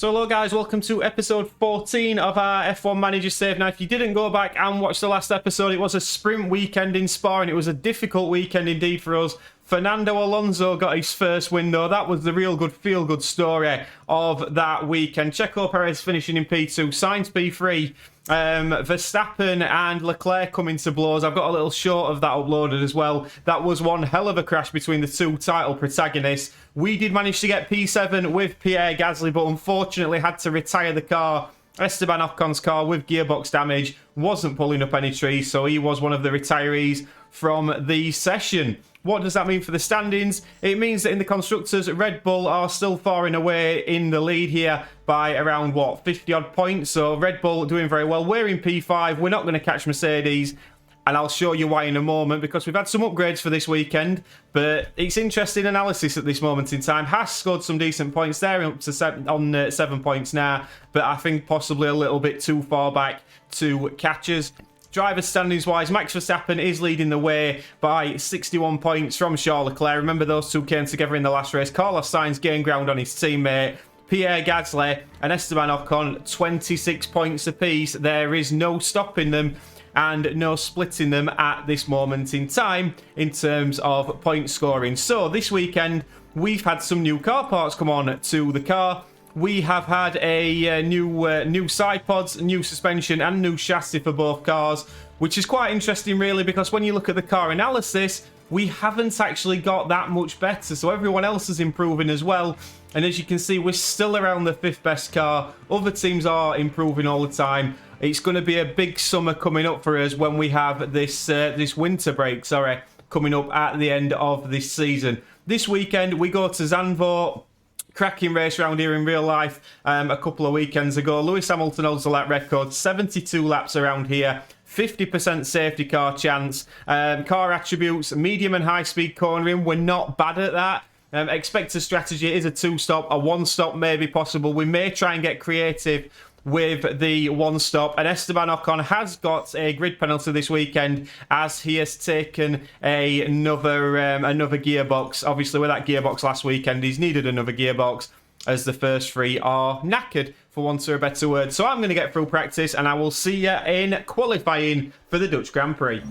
So hello guys, welcome to episode 14 of our F1 Manager save. Now if you didn't go back and watch the last episode, it was a sprint weekend in Spa and it was a difficult weekend indeed for us. Fernando Alonso got his first win though. That was the real good feel-good story of that weekend. Checo Perez finishing in P2, Sainz P3. Verstappen and Leclerc coming to blows. I've got a little short of that uploaded as well. That was one hell of a crash between the two title protagonists. We did manage to get P7 with Pierre Gasly, but unfortunately had to retire the car. Esteban Ocon's car with gearbox damage wasn't pulling up any trees, so he was one of the retirees from the session. What does that mean for the standings? It means that in the Constructors, Red Bull are still far and away in the lead here by around, what, 50-odd points? So Red Bull doing very well. We're in P5. We're not going to catch Mercedes. And I'll show you why in a moment, because we've had some upgrades for this weekend. But it's interesting analysis at this moment in time. Haas scored some decent points there, up to 7 points now. But I think possibly a little bit too far back to catch us. Driver standings wise, Max Verstappen is leading the way by 61 points from Charles Leclerc. Remember those two came together in the last race. Carlos Sainz gained ground on his teammate. Pierre Gasly and Esteban Ocon 26 points apiece. There is no stopping them and no splitting them at this moment in time in terms of point scoring. So this weekend we've had some new car parts come on to the car. We have had a new side pods, new suspension and new chassis for both cars, which is quite interesting really, because when you look at the car analysis, we haven't actually got that much better. So everyone else is improving as well. And as you can see, we're still around the 5th best car. Other teams are improving all the time. It's going to be a big summer coming up for us when we have this winter break, coming up at the end of this season. This weekend, we go to Zandvoort. Cracking race around here in real life a couple of weekends ago. Lewis Hamilton holds the lap record, 72 laps around here, 50% safety car chance. Car attributes, medium and high speed cornering, we're not bad at that. Expected strategy is a 2-stop, a 1-stop may be possible. We may try and get creative with the 1-stop, and Esteban Ocon has got a grid penalty this weekend as he has taken another gearbox. Obviously with that gearbox last weekend he's needed another gearbox, as the first 3 are knackered, for want of a better word. So I'm going to get through practice and I will see you in qualifying for the Dutch Grand Prix.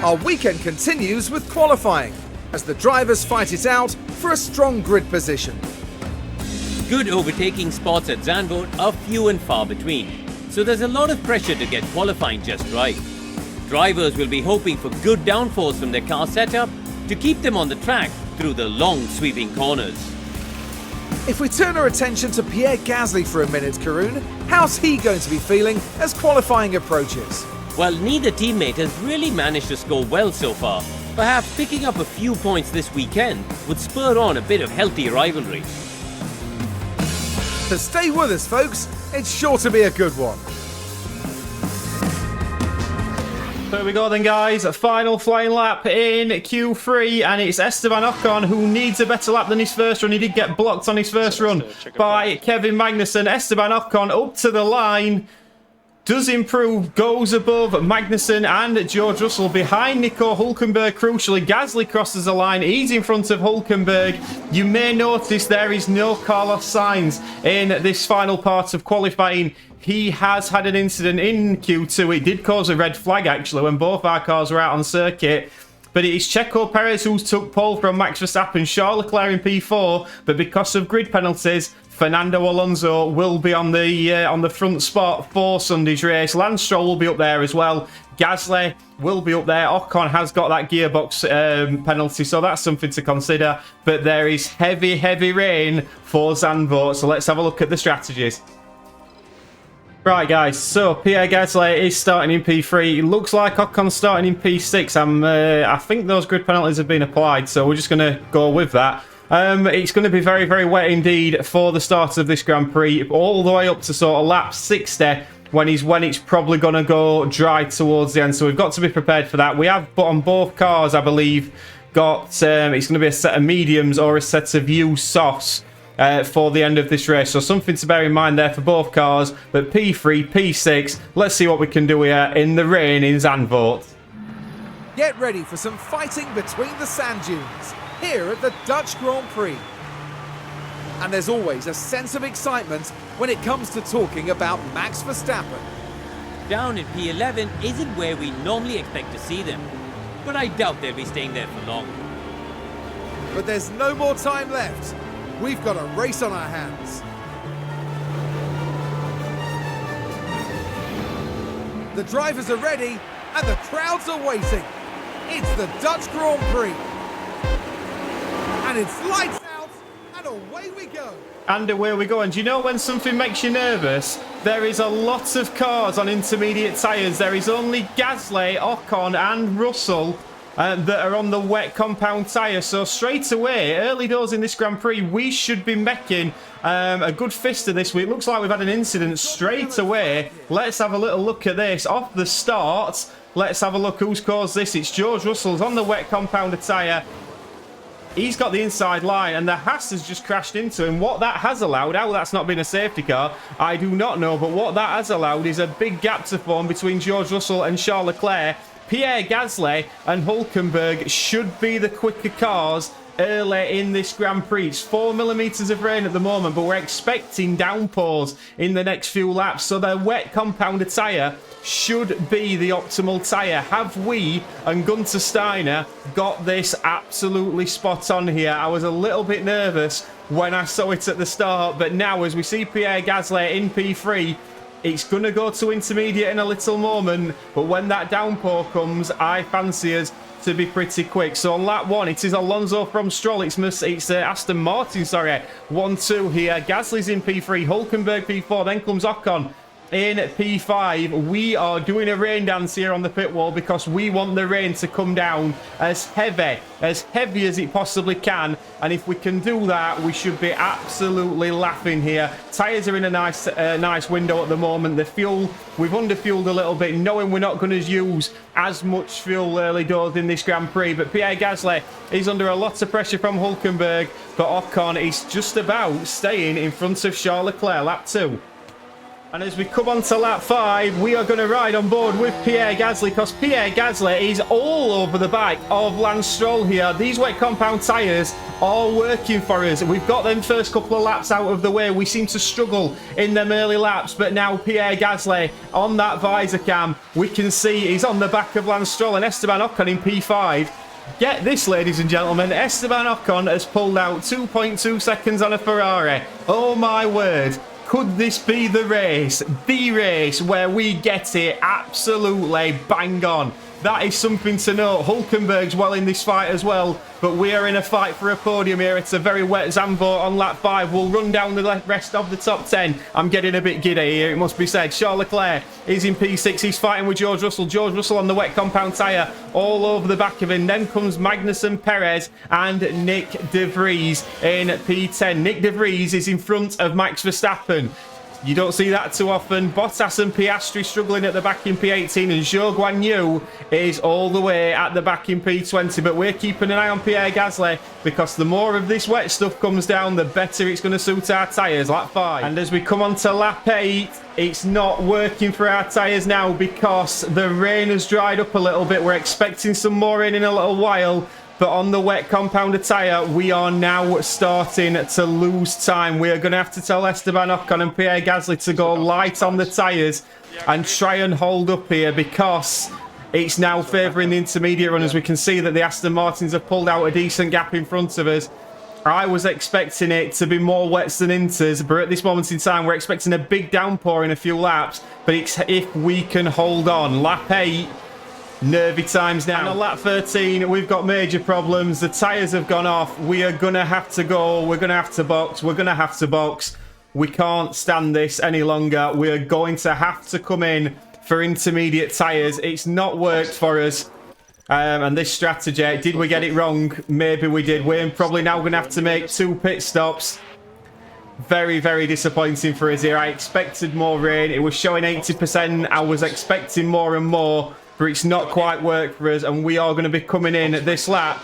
Our weekend continues with qualifying as the drivers fight it out for a strong grid position. Good overtaking spots at Zandvoort are few and far between, so there's a lot of pressure to get qualifying just right. Drivers will be hoping for good downforce from their car setup to keep them on the track through the long sweeping corners. If we turn our attention to Pierre Gasly for a minute, Karun, how's he going to be feeling as qualifying approaches? Well, neither teammate has really managed to score well so far. Perhaps picking up a few points this weekend would spur on a bit of healthy rivalry. So stay with us, folks. It's sure to be a good one. There we go then, guys. A final flying lap in Q3, and it's Esteban Ocon who needs a better lap than his first run. He did get blocked on his first run by Kevin Magnussen. Esteban Ocon up to the line. Does improve, goes above Magnussen and George Russell. Behind Nico Hülkenberg, crucially, Gasly crosses the line. He's in front of Hülkenberg. You may notice there is no Carlos Sainz in this final part of qualifying. He has had an incident in Q2. It did cause a red flag, actually, when both our cars were out on circuit. But it is Checo Perez who's took pole from Max Verstappen, Charles Leclerc in P4. But because of grid penalties, Fernando Alonso will be on the front spot for Sunday's race. Lance Stroll will be up there as well. Gasly will be up there. Ocon has got that gearbox penalty, so that's something to consider. But there is heavy, heavy rain for Zandvoort, so let's have a look at the strategies. Right, guys, so Pierre Gasly is starting in P3. It looks like Ocon's starting in P6. I think those grid penalties have been applied, so we're just going to go with that. It's going to be very, very wet indeed for the start of this Grand Prix, all the way up to sort of lap 60 when it's probably going to go dry towards the end. So we've got to be prepared for that. We have, but on both cars, I believe, got it's going to be a set of mediums or a set of used softs for the end of this race. So something to bear in mind there for both cars. But P3, P6, let's see what we can do here in the rain in Zandvoort. Get ready for some fighting between the sand dunes here at the Dutch Grand Prix. And there's always a sense of excitement when it comes to talking about Max Verstappen. Down in P11 isn't where we normally expect to see them, but I doubt they'll be staying there for long. But there's no more time left. We've got a race on our hands. The drivers are ready and the crowds are waiting. It's the Dutch Grand Prix. And it's lights out and away we go. And away we go. And do you know when something makes you nervous? There is a lot of cars on intermediate tyres. There is only Gasly, Ocon and Russell that are on the wet compound tyre. So straight away, early doors in this Grand Prix, we should be making a good fist of this. It looks like we've had an incident straight away. Let's have a little look at this. Off the start, let's have a look who's caused this. It's George Russell's on the wet compound tyre. He's got the inside line and the Haas has just crashed into him. What that has allowed, how that's not been a safety car, I do not know. But what that has allowed is a big gap to form between George Russell and Charles Leclerc. Pierre Gasly and Hülkenberg should be the quicker cars early in this Grand Prix. It's 4 millimeters of rain at the moment, but we're expecting downpours in the next few laps. So the wet compound tyre should be the optimal tyre. Have we and Gunter Steiner got this absolutely spot on here? I was a little bit nervous when I saw it at the start, but now as we see Pierre Gasly in P3, it's going to go to intermediate in a little moment, but when that downpour comes, I fancy us to be pretty quick. So on lap 1, it is Alonso from Stroll. It's Aston Martin, sorry. 1-2 here. Gasly's in P3, Hülkenberg P4, then comes Ocon in P5. We are doing a rain dance here on the pit wall because we want the rain to come down as heavy as it possibly can. And if we can do that, we should be absolutely laughing here. Tyres are in a nice window at the moment. The fuel, we've underfueled a little bit, knowing we're not going to use as much fuel early doors in this Grand Prix. But Pierre Gasly is under a lot of pressure from Hülkenberg, but Ocon is just about staying in front of Charles Leclerc, lap 2. And as we come on to lap 5, we are going to ride on board with Pierre Gasly because Pierre Gasly is all over the back of Lance Stroll here. These wet compound tyres are working for us. We've got them first couple of laps out of the way. We seem to struggle in them early laps, but now Pierre Gasly on that visor cam, we can see he's on the back of Lance Stroll and Esteban Ocon in P5. Get this, ladies and gentlemen, Esteban Ocon has pulled out 2.2 seconds on a Ferrari. Oh my word. Could this be the race where we get it absolutely bang on? That is something to note. Hülkenberg's well in this fight as well, but we are in a fight for a podium here. It's a very wet Zandvoort on lap 5. We'll run down the rest of the top 10. I'm getting a bit giddy here, it must be said. Charles Leclerc is in P6. He's fighting with George Russell. George Russell on the wet compound tyre all over the back of him. Then comes Magnussen, Perez and Nick De Vries in P10. Nick De Vries is in front of Max Verstappen. You don't see that too often. Bottas and Piastri struggling at the back in P18, and Zhou Guanyu is all the way at the back in P20. But we're keeping an eye on Pierre Gasly because the more of this wet stuff comes down, the better it's going to suit our tyres. Lap 5. And as we come on to lap 8, it's not working for our tyres now because the rain has dried up a little bit. We're expecting some more rain in a little while. But on the wet compound tyre, we are now starting to lose time. We are going to have to tell Esteban Ocon and Pierre Gasly to go light on the tyres and try and hold up here because it's now favouring the intermediate runners. We can see that the Aston Martins have pulled out a decent gap in front of us. I was expecting it to be more wets than inters, but at this moment in time, we're expecting a big downpour in a few laps. But it's if we can hold on. Lap 8. Nervy times now. And on lap 13, we've got major problems. The tyres have gone off. We are going to have to go. We're going to have to box. We're going to have to box. We can't stand this any longer. We are going to have to come in for intermediate tyres. It's not worked for us. And this strategy, did we get it wrong? Maybe we did. We're probably now going to have to make 2 pit stops. Very, very disappointing for us here. I expected more rain. It was showing 80%. I was expecting more and more. But it's not quite worked for us, and we are going to be coming in at this lap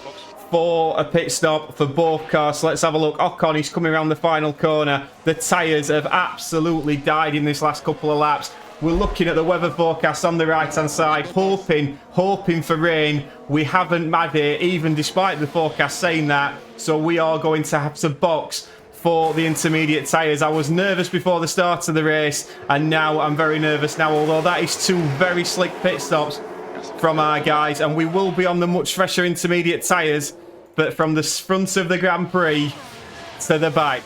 for a pit stop for both cars. So let's have a look. Ocon, he's coming around the final corner. The tyres have absolutely died in this last couple of laps. We're looking at the weather forecast on the right-hand side, hoping for rain. We haven't had it, even despite the forecast saying that. So we are going to have to box for the intermediate tyres. I was nervous before the start of the race, and now I'm very nervous now, although that is 2 very slick pit stops from our guys, and we will be on the much fresher intermediate tyres, but from the front of the Grand Prix to the back.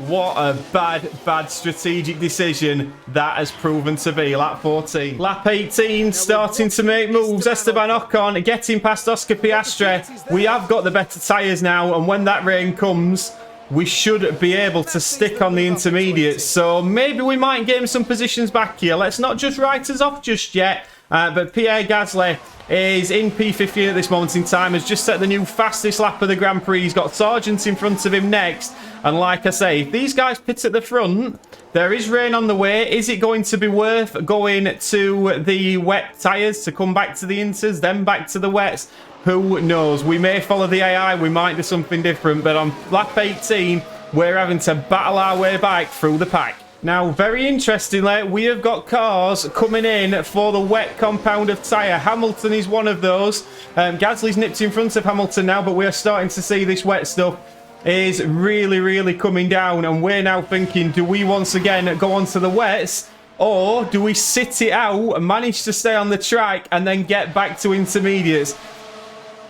What a bad strategic decision that has proven to be. Lap 14. Lap 18, starting to make moves. Esteban Ocon getting past Oscar Piastri. We have got the better tyres now, and when that rain comes, we should be able to stick on the intermediates. So maybe we might gain some positions back here. Let's not just write us off just yet. But Pierre Gasly is in P15 at this moment in time, has just set the new fastest lap of the Grand Prix. He's got Sargent in front of him next. And like I say, if these guys pit at the front, there is rain on the way. Is it going to be worth going to the wet tyres to come back to the inters, then back to the wets? Who knows? We may follow the AI, we might do something different. But on lap 18, we're having to battle our way back through the pack. Now, very interestingly, we have got cars coming in for the wet compound of tyre. Hamilton is one of those. Gasly's nipped in front of Hamilton now, but we are starting to see this wet stuff is really coming down. And we're now thinking, do we once again go on to the wets? Or do we sit it out, manage to stay on the track, and then get back to intermediates?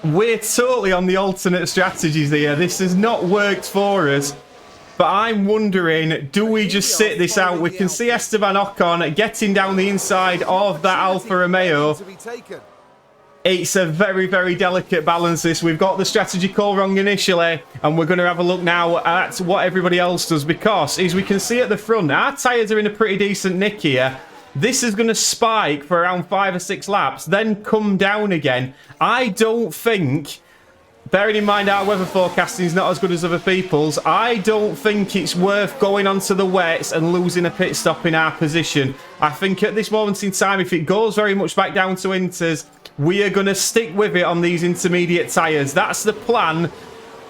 We're totally on the alternate strategies here. This has not worked for us. But I'm wondering, do we just sit this out? We can see Esteban Ocon getting down the inside of that Alfa Romeo. It's a very delicate balance, this. We've got the strategy call wrong initially, and we're going to have a look now at what everybody else does, because, as we can see at the front, our tyres are in a pretty decent nick here. This is going to spike for around 5 or 6 laps, then come down again. I don't think... Bearing in mind our weather forecasting is not as good as other people's, I don't think it's worth going onto the wets and losing a pit stop in our position. I think at this moment in time, if it goes very much back down to inters, we are going to stick with it on these intermediate tyres. That's the plan.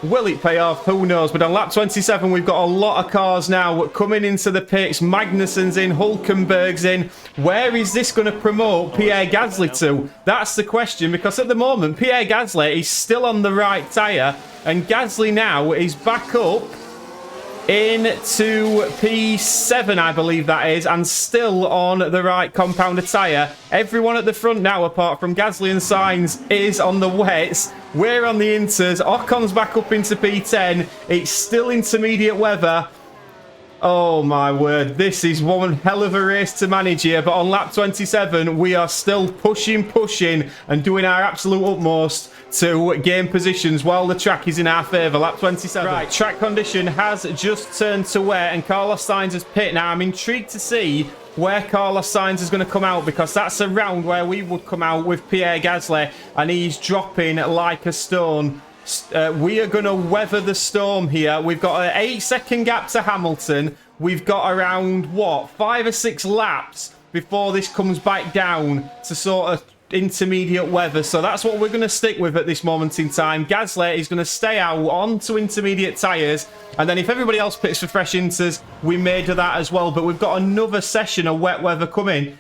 Will it pay off? Who knows? But on lap 27, we've got a lot of cars now coming into the pits. Magnussen's in, Hulkenberg's in. Where is this going to promote Pierre Gasly to? That's the question, because at the moment, Pierre Gasly is still on the right tyre, and Gasly now is back up into P7, I believe that is, and still on the right compounder tyre. Everyone at the front now, apart from Gasly and Sainz, is on the wets. We're on the inters. Ocon's back up into P10. It's still intermediate weather. Oh my word, this is one hell of a race to manage here. But on lap 27, we are still pushing and doing our absolute utmost to gain positions while the track is in our favour. Lap 27. Right, track condition has just turned to wet, and Carlos Sainz has pit. Now, I'm intrigued to see where Carlos Sainz is going to come out, because that's around where we would come out with Pierre Gasly, and he's dropping like a stone. We are going to weather the storm here. We've got an 8-second gap to Hamilton. We've got around, what, 5 or 6 laps before this comes back down to sort of intermediate weather. So that's what we're going to stick with at this moment in time. Gasly is going to stay out onto intermediate tyres, and then if everybody else pits for fresh inters, we may do that as well. But we've got another session of wet weather coming.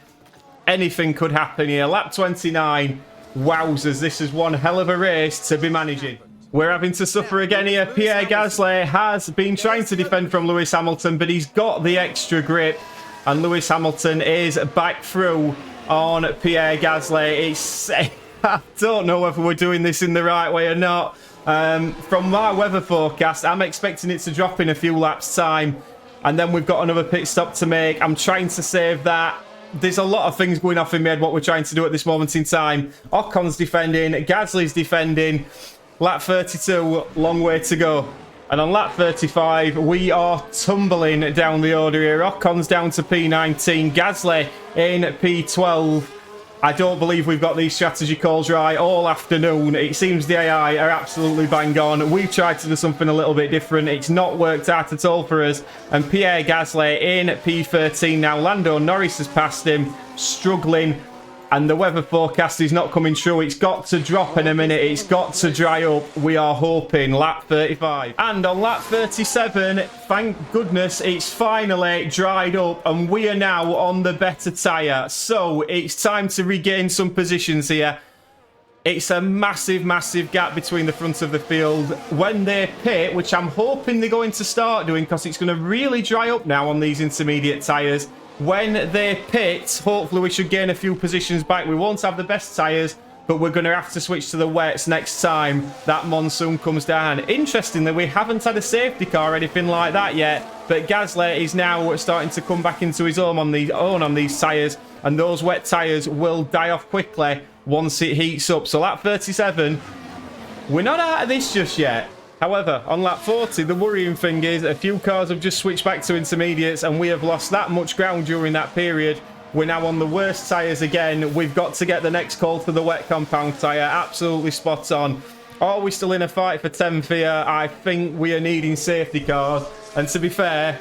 Anything could happen here. Lap 29. Wowzers, this is one hell of a race to be managing. We're having to suffer again here. Pierre Gasly has been trying to defend from Lewis Hamilton, but he's got the extra grip, and Lewis Hamilton is back through on Pierre Gasly. I don't know whether we're doing this in the right way or not. From my weather forecast, I'm expecting it to drop in a few laps' time, and then we've got another pit stop to make. I'm trying to save that. There's a lot of things going off in my head what we're trying to do at this moment in time. Ocon's defending, Gasly's defending. Lap 32, long way to go. And on lap 35, we are tumbling down the order here. Ocon's down to P19, Gasly in P12. I don't believe we've got these strategy calls right all afternoon. It seems the AI are absolutely bang on. We've tried to do something a little bit different. It's not worked out at all for us. And Pierre Gasly in P13 now. Lando Norris has passed him, struggling. And the weather forecast is not coming true. It's got to drop in a minute. It's got to dry up. We are hoping. Lap 35. And on lap 37, thank goodness, it's finally dried up. And we are now on the better tyre. So it's time to regain some positions here. It's a massive, massive gap between the front of the field. When they pit, which I'm hoping they're going to start doing because it's going to really dry up now on these intermediate tyres. When they pit, hopefully we should gain a few positions back. We won't have the best tyres, but we're going to have to switch to the wets next time that monsoon comes down. Interestingly, we haven't had a safety car or anything like that yet, but Gasly is now starting to come back into his own on these tyres, and those wet tyres will die off quickly once it heats up. So lap 37, we're not out of this just yet. However, on lap 40, the worrying thing is a few cars have just switched back to intermediates, and we have lost that much ground during that period. We're now on the worst tyres again. We've got to get the next call for the wet compound tyre. Absolutely spot on. Are we still in a fight for 10th here? I think we are needing safety cars. And to be fair,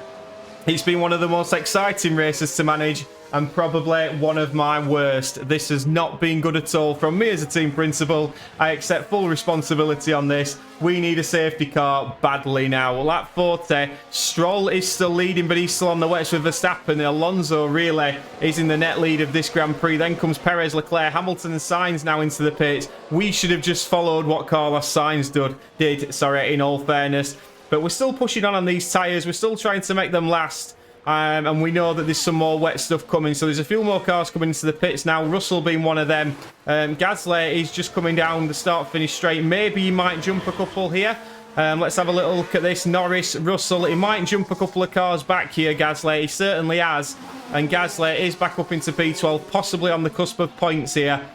it's been one of the most exciting races to manage, and probably one of my worst. This has not been good at all from me as a team principal. I accept full responsibility on this. We need a safety car badly now. Lap 40, Stroll is still leading, but he's still on the wets with Verstappen. Alonso really is in the net lead of this Grand Prix. Then comes Perez, Leclerc, Hamilton and Sainz now into the pits. We should have just followed what Carlos Sainz did, in all fairness. But we're still pushing on these tyres. We're still trying to make them last. And we know that there's some more wet stuff coming. So there's a few more cars coming into the pits now. Russell being one of them. Gasly is just coming down the start-finish straight. Maybe he might jump a couple here. Let's have a little look at this. Norris, Russell. He might jump a couple of cars back here, Gasly. He certainly has. And Gasly is back up into P12, possibly on the cusp of points here.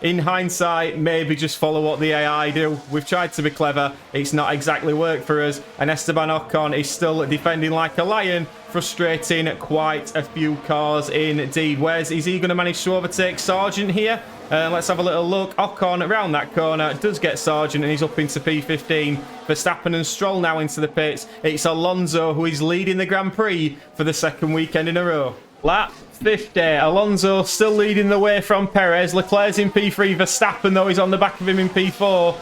In hindsight, maybe just follow what the AI do. We've tried to be clever. It's not exactly worked for us. And Esteban Ocon is still defending like a lion, frustrating quite a few cars indeed. Is he going to manage to overtake Sargent here? Let's have a little look. Ocon around that corner does get Sargent, and he's up into P15. Verstappen and Stroll now into the pits. It's Alonso who is leading the Grand Prix for the second weekend in a row. Lap 50. Alonso still leading the way from Perez. Leclerc's in P3. Verstappen, though, is on the back of him in P4.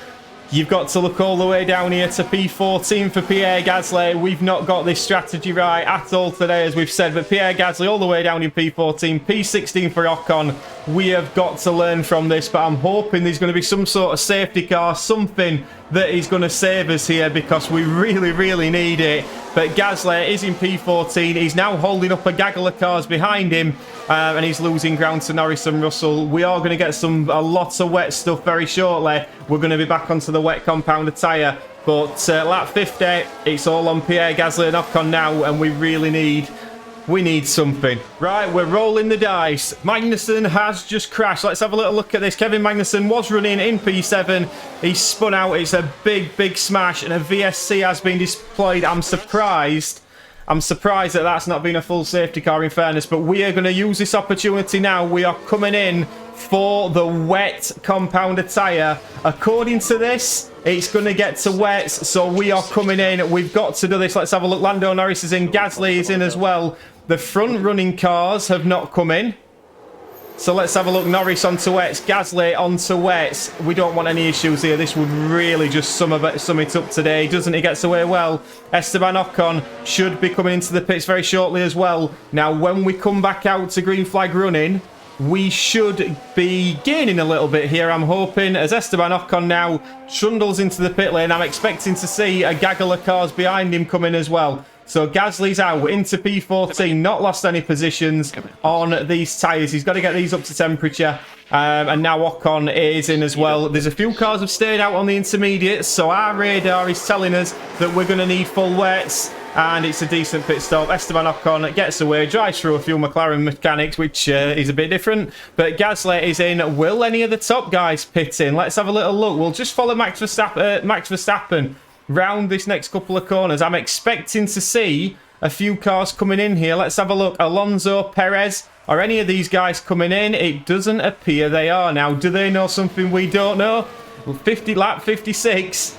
You've got to look all the way down here to P14 for Pierre Gasly. We've not got this strategy right at all today, as we've said. But Pierre Gasly all the way down in P14. P16 for Ocon. We have got to learn from this, but I'm hoping there's going to be some sort of safety car, something that is going to save us here, because we really, really need it. But Gasly is in P14. He's now holding up a gaggle of cars behind him, and he's losing ground to Norris and Russell. We are going to get a lot of wet stuff very shortly. We're going to be back onto the wet compound tyre. But lap 50, it's all on Pierre Gasly and Ocon now, and we really need something. Right, we're rolling the dice. Magnussen has just crashed. Let's have a little look at this. Kevin Magnussen was running in P7. He spun out. It's a big, big smash, and a VSC has been deployed. I'm surprised that that's not been a full safety car, in fairness, but we are going to use this opportunity now. We are coming in for the wet compounder tyre. According to this, it's going to get to wets, so we are coming in. We've got to do this. Let's have a look. Lando Norris is in. Gasly is in as well. The front running cars have not come in. So let's have a look. Norris onto wets. Gasly onto wets. We don't want any issues here. This would really just sum it up today, doesn't he? Gets away well. Esteban Ocon should be coming into the pits very shortly as well. Now, when we come back out to green flag running, we should be gaining a little bit here, I'm hoping, as Esteban Ocon now trundles into the pit lane. I'm expecting to see a gaggle of cars behind him coming as well. So Gasly's out into P14, not lost any positions on these tyres. He's got to get these up to temperature. And now Ocon is in as well. There's a few cars have stayed out on the intermediates, so our radar is telling us that we're going to need full wets. And it's a decent pit stop. Esteban Ocon gets away, drives through a few McLaren mechanics, which is a bit different. But Gasly is in. Will any of the top guys pit in? Let's have a little look. We'll just follow Max Verstappen round this next couple of corners. I'm expecting to see a few cars coming in here. Let's have a look. Alonso, Perez, are any of these guys coming in? It doesn't appear they are. Now, do they know something we don't know? Well, lap 56.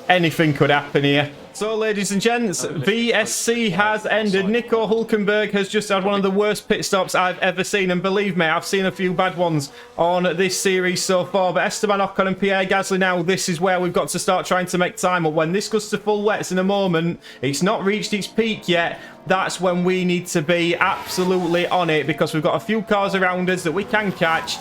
Anything could happen here. So, ladies and gents, VSC has ended. Nico Hulkenberg has just had one of the worst pit stops I've ever seen. And believe me, I've seen a few bad ones on this series so far. But Esteban Ocon and Pierre Gasly now, this is where we've got to start trying to make time up. When this goes to full wets in a moment, it's not reached its peak yet. That's when we need to be absolutely on it, because we've got a few cars around us that we can catch.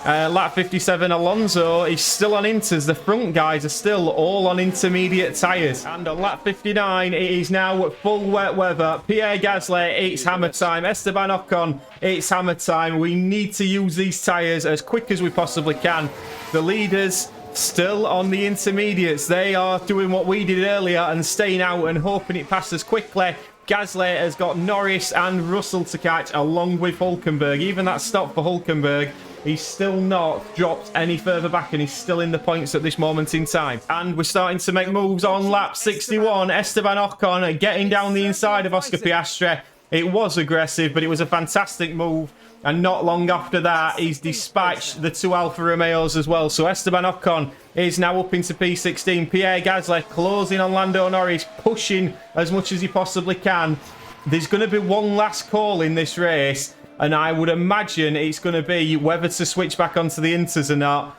Lap 57, Alonso is still on inters. The front guys are still all on intermediate tyres. And on lap 59, it is now full wet weather. Pierre Gasly, it's hammer time. Esteban Ocon, it's hammer time. We need to use these tyres as quick as we possibly can. The leaders still on the intermediates. They are doing what we did earlier and staying out and hoping it passes quickly. Gasly has got Norris and Russell to catch along with Hülkenberg. Even that stop for Hülkenberg, he's still not dropped any further back and he's still in the points at this moment in time. And we're starting to make moves on lap 61. Esteban Ocon getting down the inside of Oscar Piastri. It was aggressive, but it was a fantastic move. And not long after that, he's dispatched the two Alfa Romeos as well. So Esteban Ocon is now up into P16. Pierre Gasly closing on Lando Norris, pushing as much as he possibly can. There's going to be one last call in this race, and I would imagine it's going to be whether to switch back onto the inters or not.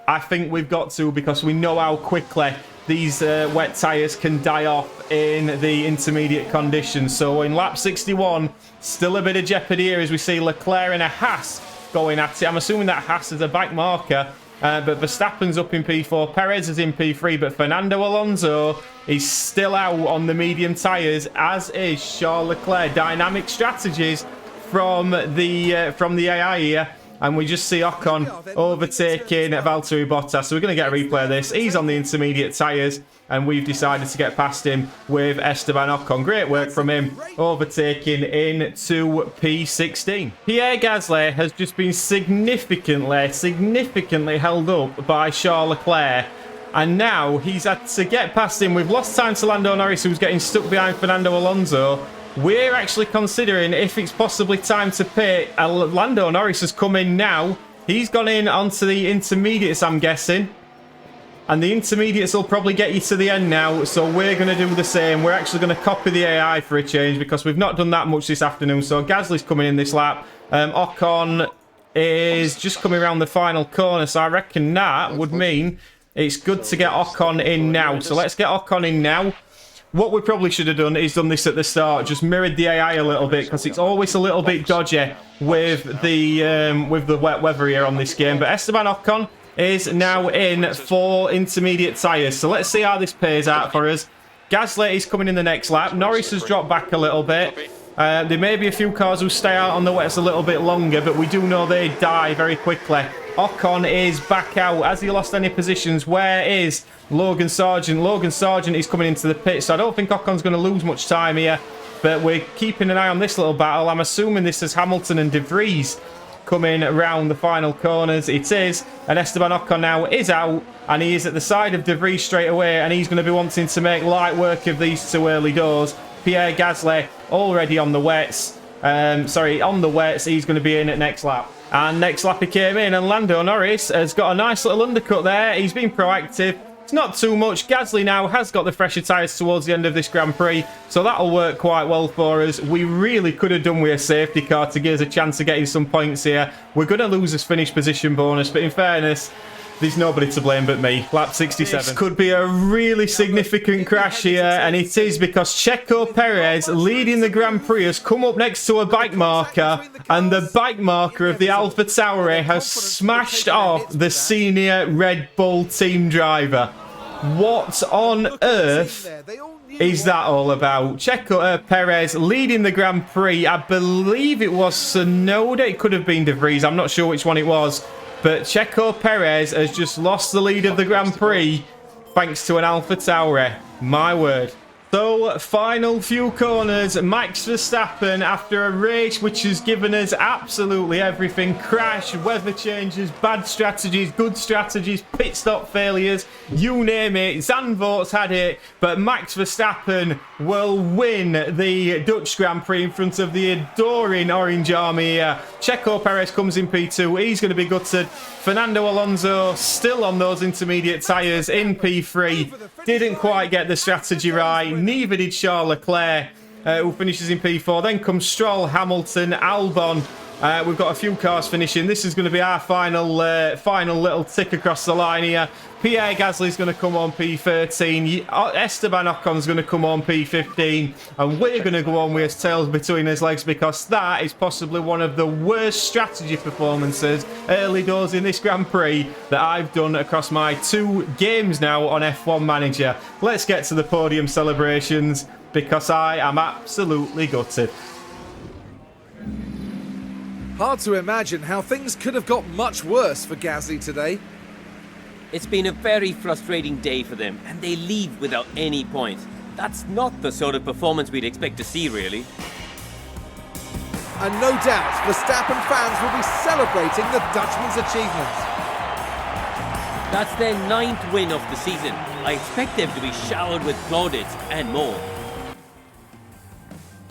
I think we've got to, because we know how quickly these wet tyres can die off in the intermediate conditions. So in lap 61, still a bit of jeopardy here as we see Leclerc and a Haas going at it. I'm assuming that Haas is a back marker, but Verstappen's up in P4, Perez is in P3, but Fernando Alonso is still out on the medium tyres, as is Charles Leclerc. Dynamic strategies from the AI here. And we just see Ocon overtaking Valtteri Bottas. So we're going to get a replay of this. He's on the intermediate tyres, and we've decided to get past him with Esteban Ocon. Great work from him, overtaking into P16. Pierre Gasly has just been significantly held up by Charles Leclerc. And now he's had to get past him. We've lost time to Lando Norris, who's getting stuck behind Fernando Alonso. We're actually considering if it's possibly time to pit. Lando Norris has come in now. He's gone in onto the intermediates, I'm guessing. And the intermediates will probably get you to the end now. So we're going to do the same. We're actually going to copy the AI for a change because we've not done that much this afternoon. So Gasly's coming in this lap. Ocon is just coming around the final corner. So I reckon that would mean it's good to get Ocon in now. So let's get Ocon in now. What we probably should have done is done this at the start, just mirrored the AI a little bit, because it's always a little bit dodgy with the wet weather here on this game. But Esteban Ocon is now in for intermediate tyres. So let's see how this pays out for us. Gasly is coming in the next lap. Norris has dropped back a little bit. There may be a few cars who stay out on the wets a little bit longer, but we do know they die very quickly. Ocon is back out. Has he lost any positions? Where is Logan Sargent? Logan Sargent is coming into the pit, so I don't think Ocon's going to lose much time here. But we're keeping an eye on this little battle. I'm assuming this is Hamilton and De Vries coming around the final corners. It is. And Esteban Ocon now is out, and he is at the side of De Vries straight away, and he's going to be wanting to make light work of these two early doors. Pierre Gasly already on the wets. On the wets. He's going to be in at next lap. And next lap he came in, and Lando Norris has got a nice little undercut there. He's been proactive. It's not too much. Gasly now has got the fresher tyres towards the end of this Grand Prix, so that'll work quite well for us. We really could have done with a safety car to give us a chance of getting some points here. We're going to lose this finish position bonus, but in fairness, there's nobody to blame but me. Lap 67. This could be a really significant crash here, and it is because Checo Perez, leading the Grand Prix, has come up next to a bike marker, and the bike marker of the AlphaTauri has smashed off the senior Red Bull team driver. What on earth is that all about? Checo Perez leading the Grand Prix. I believe it was Tsunoda. It could have been De Vries. I'm not sure which one it was. But Checo Perez has just lost the lead of the Grand Prix thanks to an AlphaTauri. My word. So, final few corners. Max Verstappen, after a race which has given us absolutely everything. Crash, weather changes, bad strategies, good strategies, pit stop failures, you name it. Zandvoort's had it, but Max Verstappen will win the Dutch Grand Prix in front of the adoring Orange Army here. Checo Perez comes in P2. He's going to be gutted. Fernando Alonso still on those intermediate tyres in P3. Didn't quite get the strategy right. Neither did Charles Leclerc, who finishes in P4. Then comes Stroll, Hamilton, Albon, We've got a few cars finishing. This is going to be our final little tick across the line here. Pierre Gasly's going to come on P13. Esteban Ocon's going to come on P15. And we're going to go on with his tails between his legs because that is possibly one of the worst strategy performances early doors in this Grand Prix that I've done across my 2 games now on F1 Manager. Let's get to the podium celebrations because I am absolutely gutted. Hard to imagine how things could have got much worse for Gasly today. It's been a very frustrating day for them, and they leave without any points. That's not the sort of performance we'd expect to see, really. And no doubt, Verstappen fans will be celebrating the Dutchman's achievements. That's their 9th win of the season. I expect them to be showered with plaudits and more.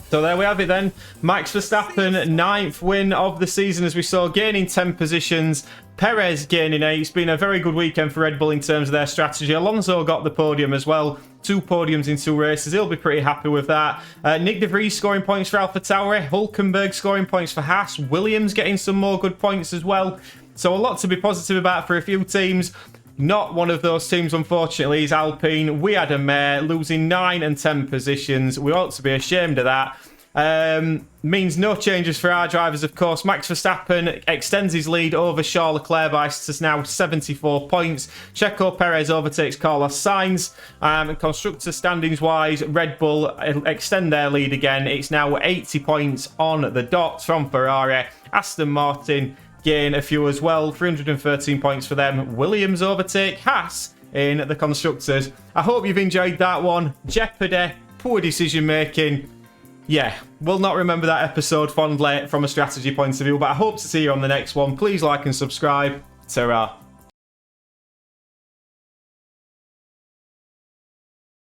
So there we have it then. Max Verstappen, 9th win of the season as we saw, gaining 10 positions. Perez gaining 8. It's been a very good weekend for Red Bull in terms of their strategy. Alonso got the podium as well. 2 podiums in 2 races. He'll be pretty happy with that. Nick De Vries scoring points for AlphaTauri. Hulkenberg scoring points for Haas. Williams getting some more good points as well. So a lot to be positive about for a few teams. Not one of those teams, unfortunately, is Alpine. We had a mare losing 9 and 10 positions. We ought to be ashamed of that. Means no changes for our drivers, of course. Max Verstappen extends his lead over Charles Leclerc by now 74 points. Checo Perez overtakes Carlos Sainz. And constructor standings-wise, Red Bull extend their lead again. It's now 80 points on the dot from Ferrari. Aston Martin gain a few as well. 313 points for them. Williams overtake Haas in the constructors. I hope you've enjoyed that one. Jeopardy, poor decision making. Yeah, we'll not remember that episode fondly from a strategy point of view, but I hope to see you on the next one. Please like and subscribe. Ta-ra.